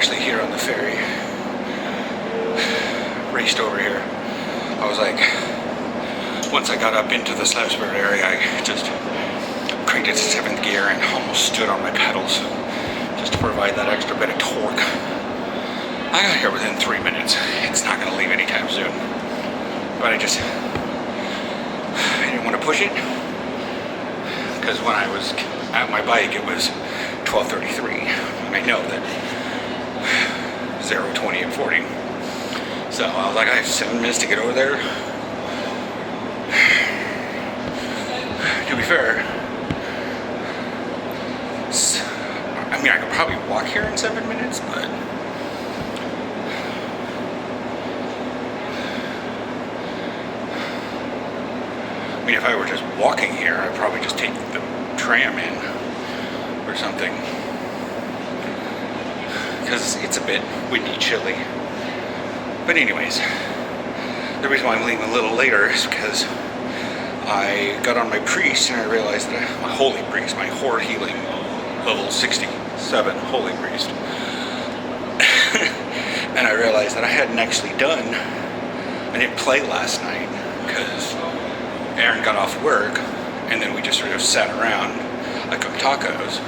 actually here on the ferry. Raced over here. I was like, once I got up into the Slavsburg area, I just cranked it to 7th gear and almost stood on my pedals just to provide that extra bit of torque. I got here within 3 minutes. It's not going to leave anytime soon. But I didn't want to push it, because when I was at my bike it was 12:33, and I know that 0, 20, and 40. So I was like, I have 7 minutes to get over there. To be fair, I mean, I could probably walk here in 7 minutes, but I mean, if I were just walking here, I'd probably just take the tram in or something, because it's a bit windy, chilly. But anyways, the reason why I'm leaving a little later is because I got on my priest and I realized that my holy priest, my Horde healing level 67 holy priest, and I realized that I hadn't actually done, I didn't play last night because Aaron got off work, and then we just sort of sat around. I cooked tacos.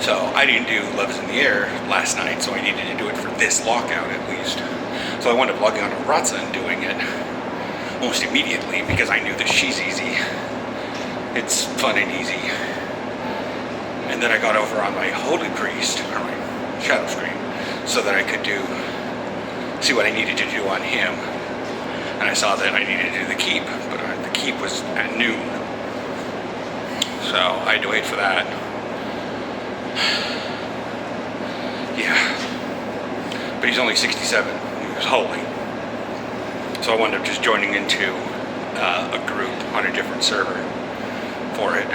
So I didn't do Loves in the Air last night, so I needed to do it for this lockout at least. So I wound up logging on to Ratza and doing it almost immediately because I knew that she's easy. It's fun and easy. And then I got over on my Holy Priest, or my Shadow Screen, so that I could see what I needed to do on him. And I saw that I needed to do the keep, but the keep was at noon. So I had to wait for that. Yeah. But he's only 67. He was holy. So I wound up just joining into a group on a different server for it.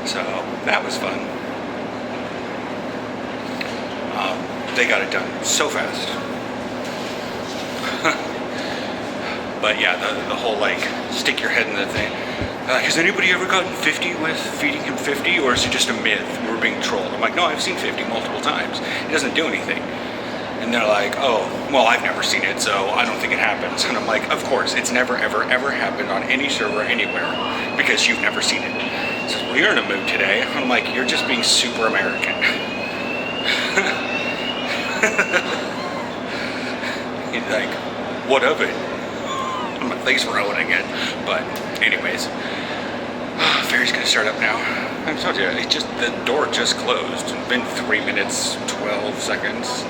So that was fun. They got it done so fast. But yeah, the whole like stick your head in the thing. Has anybody ever gotten 50 with feeding him 50, or is it just a myth? We're being trolled. I'm like, no, I've seen 50 multiple times. It doesn't do anything. And they're like, oh, well, I've never seen it, so I don't think it happens. And I'm like, of course, it's never, ever, ever happened on any server anywhere because you've never seen it. He says, well, you're in a mood today. I'm like, you're just being super American. He's like, what of it? I'm like, thanks for owning it. But anyways, ferry's gonna start up now. I told you, the door just closed. It's been 3 minutes, 12 seconds.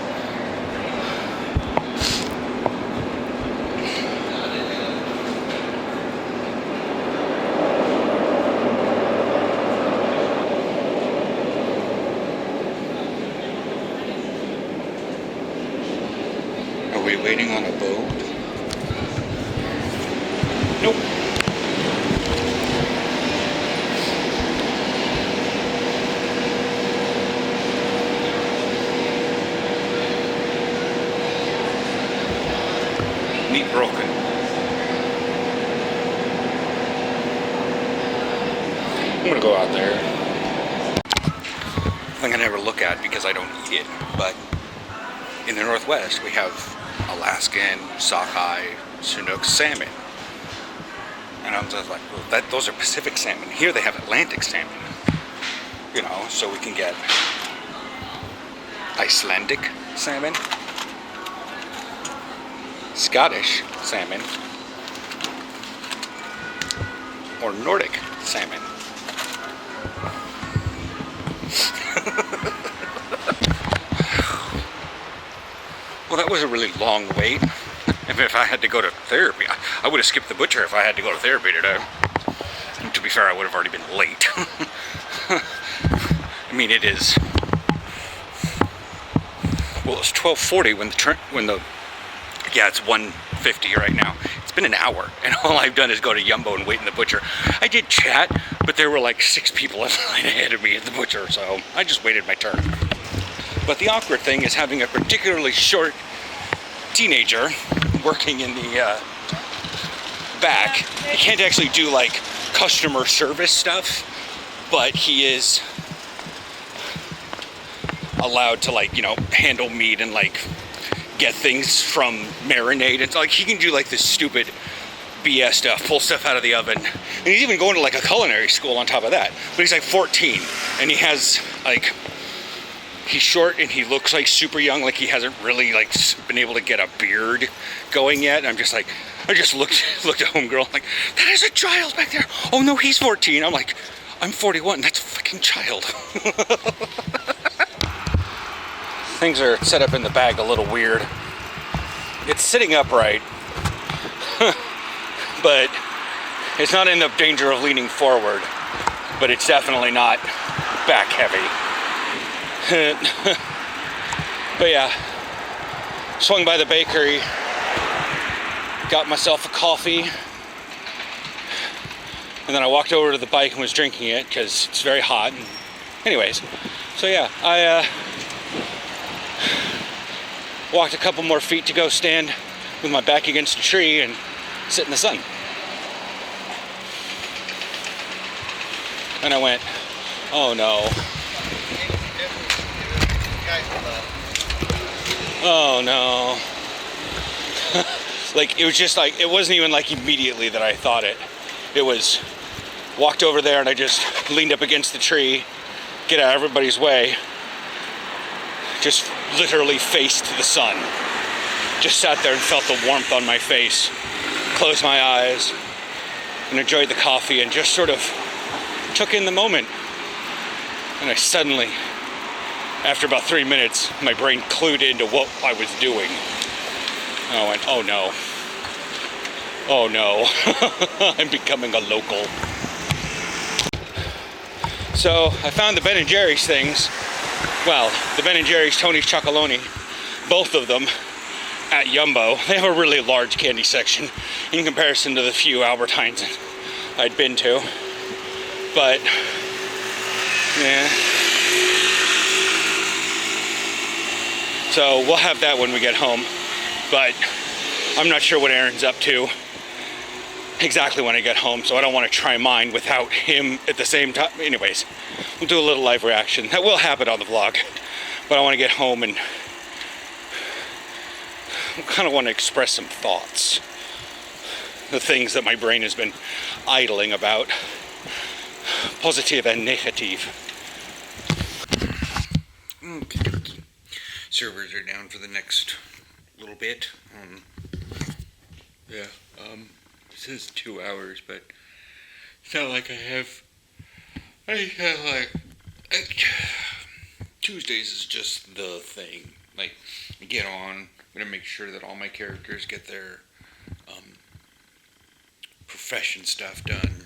Are we waiting on a boat? Nope. Meat broken. I'm gonna go out there. Thing I never look at because I don't eat it, but in the Northwest we have Alaskan, sockeye, Chinook salmon. And I'm just like, well, those are Pacific salmon. Here they have Atlantic salmon. You know, so we can get Icelandic salmon, Scottish salmon, or Nordic salmon. Well, that was a really long wait. If I had to go to therapy, I would have skipped the butcher if I had to go to therapy today. And to be fair, I would have already been late. I mean, it is. Well, it's 12:40 yeah, it's 1:50 right now. It's been an hour, and all I've done is go to Yumbo and wait in the butcher. I did chat, but there were like 6 people in line ahead of me at the butcher, so I just waited my turn. But the awkward thing is having a particularly short teenager working in the back. He can't actually do like customer service stuff, but he is allowed to, like, you know, handle meat and like get things from marinade. It's like he can do like this stupid BS stuff, pull stuff out of the oven, and he's even going to like a culinary school on top of that. But he's like 14, and he has like, he's short and he looks like super young, like he hasn't really like been able to get a beard going yet. And I'm just like, I just looked at homegirl like, that is a child back there. Oh no, he's 14. I'm like, I'm 41. That's a fucking child. Things are set up in the bag a little weird. It's sitting upright, but it's not in the danger of leaning forward, but it's definitely not back heavy. But yeah, swung by the bakery, got myself a coffee, and then I walked over to the bike and was drinking it because it's very hot. And anyways, so yeah, I walked a couple more feet to go stand with my back against a tree and sit in the sun. And I went, oh no. Oh no. Like, it was just like, it wasn't even like immediately that I thought it. It was, walked over there and I just leaned up against the tree, get out of everybody's way, just literally faced the sun. Just sat there and felt the warmth on my face, closed my eyes, and enjoyed the coffee and just sort of took in the moment. And I suddenly, after about 3 minutes, my brain clued into what I was doing. And I went, oh no. Oh no. I'm becoming a local. So I found the Ben & Jerry's things. Well, the Ben & Jerry's Tony's Chocolonely, both of them at Yumbo. They have a really large candy section in comparison to the few Albertines I'd been to. But, yeah. So we'll have that when we get home. But I'm not sure what Aaron's up to exactly when I get home, so I don't want to try mine without him at the same time. Anyways, we'll do a little live reaction. That will happen on the vlog, but I want to get home and I kind of want to express some thoughts. The things that my brain has been idling about. Positive and negative. Okay. Servers are down for the next little bit. Yeah. It says 2 hours, but it's not like I have Tuesdays is just the thing. Like, I get on, I'm gonna make sure that all my characters get their profession stuff done.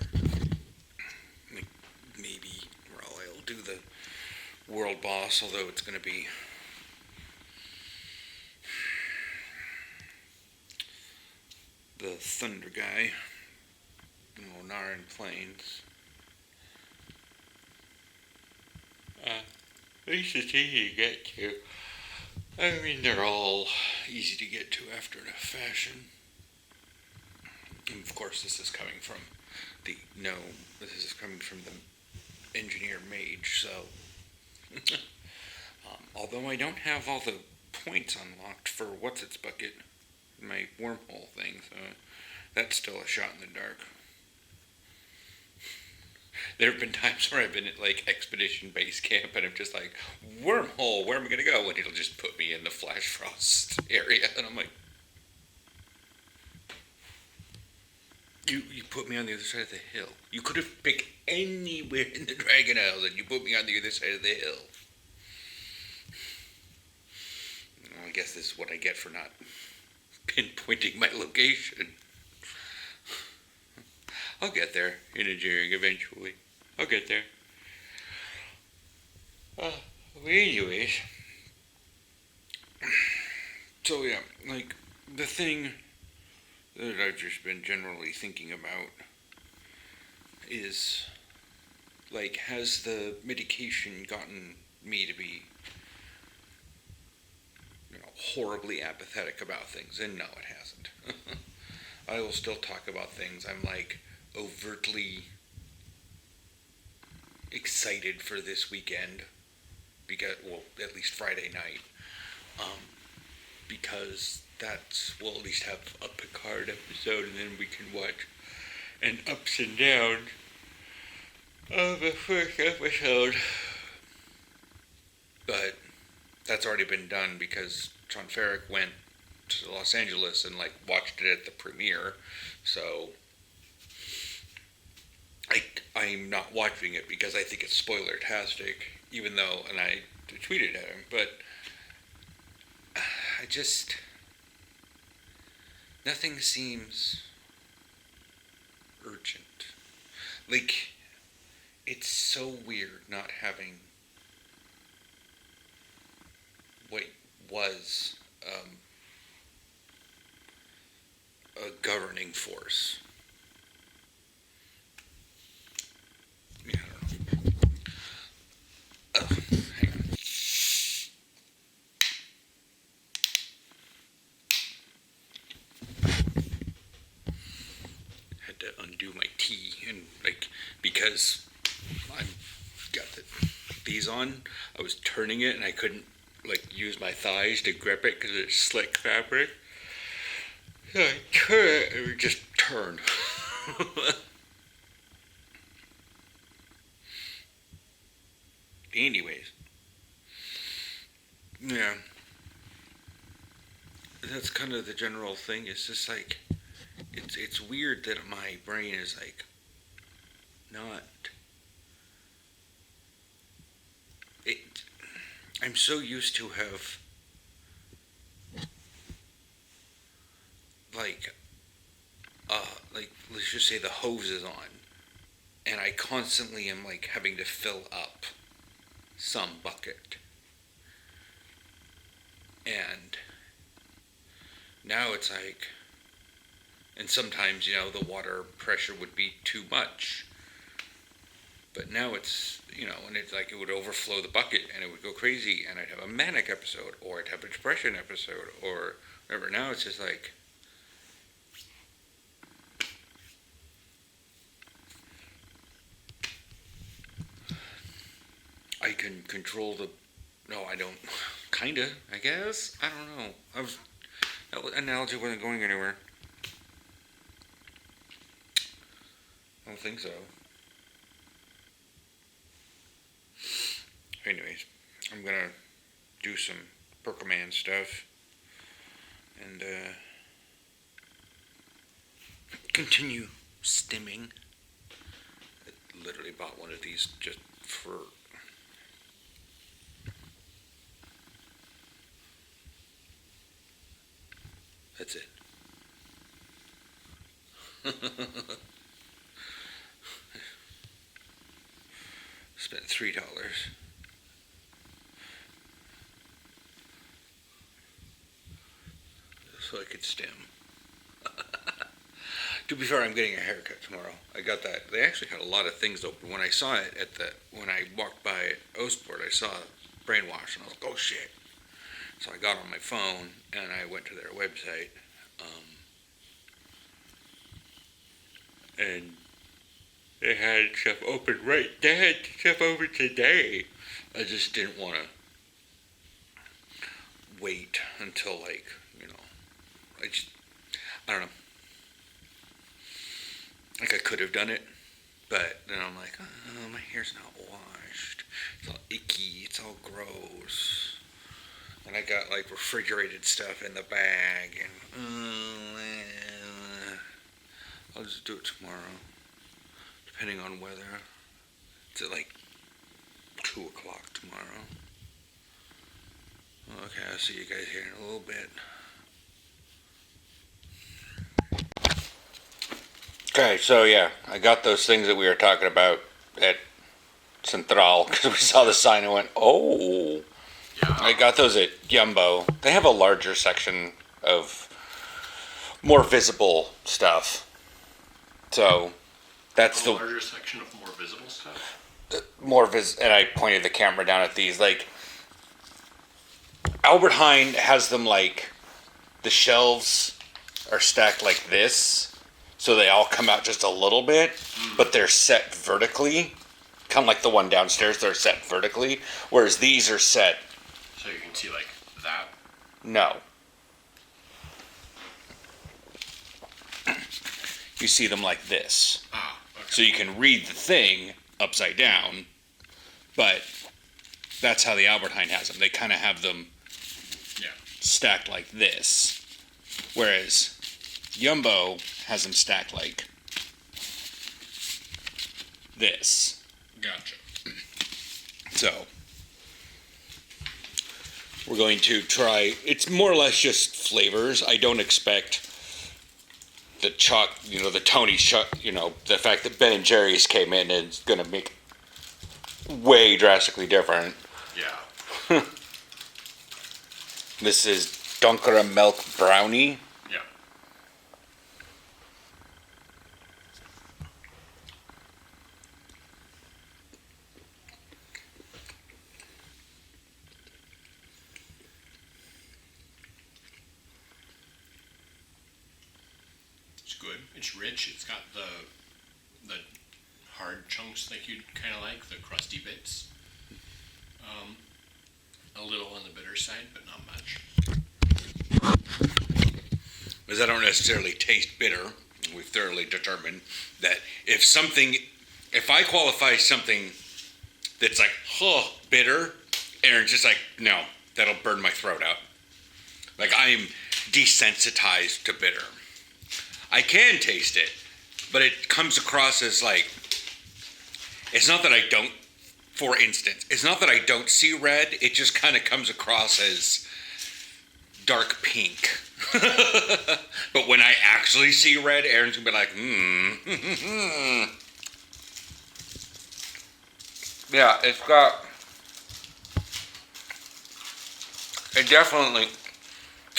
Like, maybe, well, I'll do the world boss, although it's gonna be the Thunder guy. Oh, Naran Plains. At least it's easy to get to. I mean, they're all easy to get to after a fashion. And of course, this is coming from the gnome. This is coming from the engineer mage, so. Although I don't have all the points unlocked for what's its bucket, my wormhole thing, so that's still a shot in the dark. There have been times where I've been at like expedition base camp and I'm just like, wormhole, where am I gonna go? And it'll just put me in the flash frost area, and I'm like, you put me on the other side of the hill. You could have picked anywhere in the Dragon Isles and you put me on the other side of the hill. Well, I guess this is what I get for not pinpointing my location. I'll get there in engineering eventually. I'll get there. Anyways. So yeah, like, the thing that I've just been generally thinking about is, like, has the medication gotten me to be, horribly apathetic about things? And no, it hasn't. I will still talk about things I'm, like, overtly excited for this weekend, because, well, at least Friday night, because we'll at least have a Picard episode, and then we can watch an ups and downs of the first episode. But that's already been done because Sean Ferrick went to Los Angeles and watched it at the premiere, so I'm not watching it because I think it's spoiler-tastic, even though, and I tweeted at him, but nothing seems urgent. It's so weird not having what was a governing force. Yeah, I don't know. Hang on. Had to undo my tea, and because I've got these on, I was turning it and I couldn't use my thighs to grip it because it's slick fabric. So I turn it and it would just turn. Anyways, yeah, that's kind of the general thing. It's just it's weird that my brain is not. I'm so used to have let's just say the hose is on, and I constantly am having to fill up some bucket. And now it's and sometimes, the water pressure would be too much. But now it's, and it's it would overflow the bucket and it would go crazy and I'd have a manic episode or I'd have a depression episode or whatever. Now it's just I can control no, I don't. Kinda, I guess. I don't know. That analogy wasn't going anywhere. I don't think so. Anyways, I'm gonna do some Percoman stuff and continue stimming. I literally bought one of these just for that's it. Spent $3 so I could stem. To be fair, I'm getting a haircut tomorrow. I got that. They actually had a lot of things open. When I saw it when I walked by Ostport, I saw Brainwash, and I was like, oh shit. So I got on my phone, and I went to their website, and they had stuff open they had stuff open today. I just didn't want to wait until I don't know. I could have done it, but then I'm like, oh, my hair's not washed. It's all icky. It's all gross. And I got refrigerated stuff in the bag, and I'll just do it tomorrow, depending on weather. It's at 2 o'clock tomorrow. Okay, I'll see you guys here in a little bit. Okay, so yeah, I got those things that we were talking about at Central because we saw the sign and went, oh. Yeah. I got those at Yumbo. They have a larger section of more visible stuff. So that's the larger section of more visible stuff. And I pointed the camera down at these. Albert Heijn has them the shelves are stacked like this. So they all come out just a little bit, but they're set vertically. Kind of like the one downstairs, they're set vertically, whereas these are set. So you can see like that. No. You see them like this. Ah, okay. So you can read the thing upside down, but that's how the Albertine has them. They kind of have them stacked like this, whereas Jumbo has them stacked like this. Gotcha. So we're going to try. It's more or less just flavors. I don't expect the the Tony the fact that Ben and Jerry's came in is going to make way drastically different. Yeah. This is Dunkera Milk Brownie. Yeah. It's good. It's rich. It's got the hard chunks that you'd kind of like, the crusty bits. A little on the bitter side, but not much. Because I don't necessarily taste bitter. We've thoroughly determined that if I qualify something that's like, bitter, Aaron's just like, no, that'll burn my throat out. Like, I am desensitized to bitter. I can taste it, but it comes across as like, it's not that I don't, for instance, it's not that I don't see red, it just kind of comes across as dark pink. But when I actually see red, Aaron's gonna be like, Yeah, it definitely,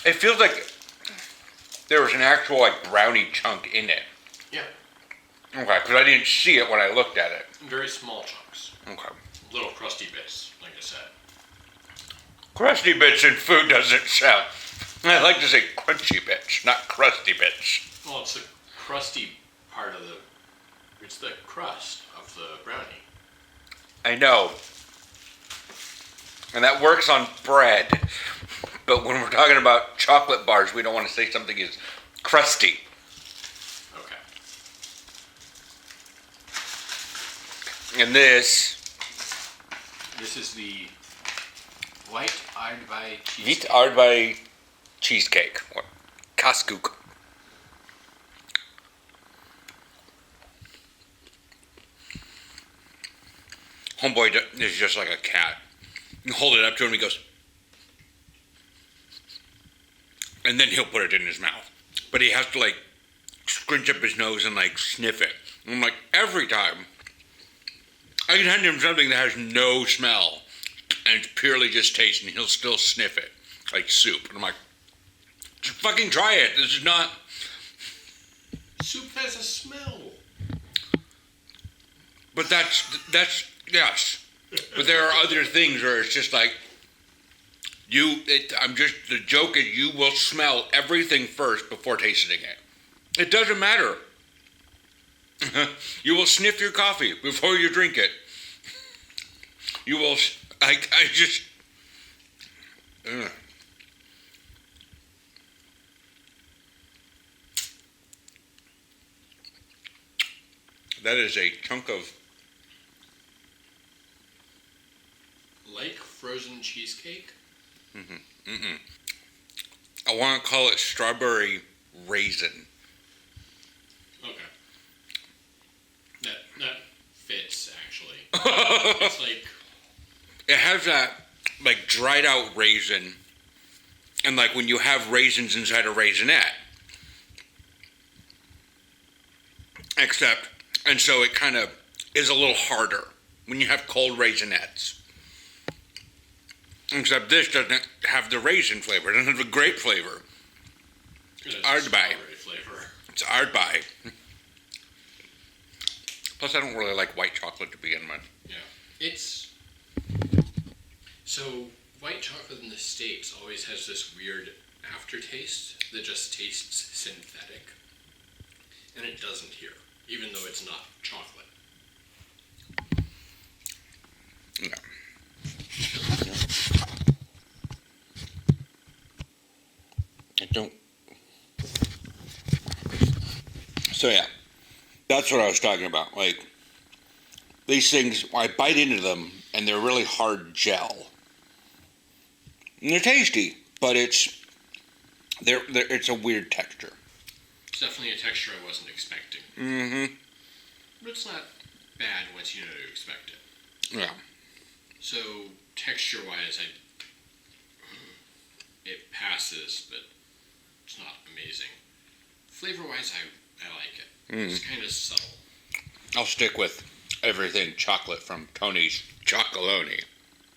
it feels like there was an actual like brownie chunk in it. Yeah. Okay, because I didn't see it when I looked at it. Very small chunks. Okay. Little crusty bits, like I said. Crusty bits in food doesn't sound. I like to say crunchy bits, not crusty bits. Well, it's the crusty part of it's the crust of the brownie. I know. And that works on bread. But when we're talking about chocolate bars, we don't want to say something is crusty. Okay. And this is the White Aardbei Wheat cheesecake. Aardbei cheesecake, or kaskoek. Homeboy is just like a cat. You hold it up to him, he goes, and then he'll put it in his mouth. But he has to like scrunch up his nose and like sniff it. And I'm like, every time I can hand him something that has no smell and it's purely just taste, and he'll still sniff it like soup. And I'm like, just fucking try it. This is not. Soup has a smell. But that's yes. But there are other things where it's just like the joke is you will smell everything first before tasting it. It doesn't matter. You will sniff your coffee before you drink it. You will. I just. That is a chunk of. Like frozen cheesecake? I want to call it strawberry raisin. Okay. That fits, actually. It's like... It has that, like, dried out raisin. And, like, when you have raisins inside a raisinette. Except, and so it kind of is a little harder when you have cold raisinettes. Except this doesn't have the raisin flavor. It doesn't have the grape flavor. It's Aardbei. Flavor. It's Aardbei. Plus, I don't really like white chocolate to begin with. Yeah. It's... So, white chocolate in the States always has this weird aftertaste that just tastes synthetic. And it doesn't here, even though it's not chocolate. Yeah. I don't. So yeah, that's what I was talking about. Like these things, I bite into them and they're really hard gel. And they're tasty, but it's a weird texture. It's definitely a texture I wasn't expecting. Mm-hmm. But it's not bad once you know to expect it. Yeah. So texture-wise, it passes, but it's not amazing. Flavor-wise, I like it. Mm. It's kind of subtle. I'll stick with everything chocolate from Tony's Chocolonely.